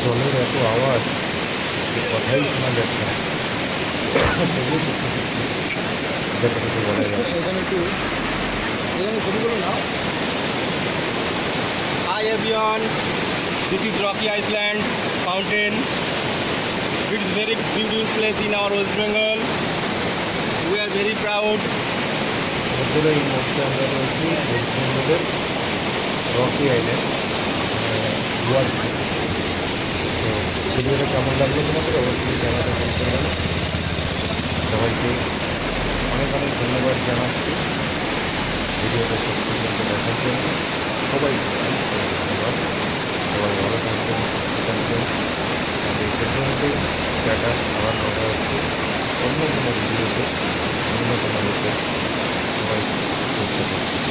জলের এত আওয়াজ যে কথাই শোনা যাচ্ছে না, তবুও চেষ্টা করছি যতটুকু বলা যায়। Hi everyone, this is Rocky Island Fountain. It's very beautiful place in our West Bengal. We are very proud. বন্ধুরা, এই মুহূর্তে আমরা রয়েছি ওয়েস্ট বেঙ্গলের রকি আইল্যান্ড, গোয়ার সাইডে। তো ভিডিওটা কেমন লাগলো তোমাদের অবশ্যই জানাতে ভুল করবে না। সবাইকে অনেক অনেক ধন্যবাদ জানাচ্ছি ভিডিওটা শেষ পর্যন্ত দেখার জন্য। সবাইকে অনেক অনেক ধন্যবাদ। সবাই ভালো থাকবেন, সুস্থ থাকবেন। আজ এই পর্যন্তই। টাটা। আবার কথা হচ্ছে অন্য কোনো ভিডিওতে, অন্য কোনো রূপে। সবাই সুস্থ থাকবেন।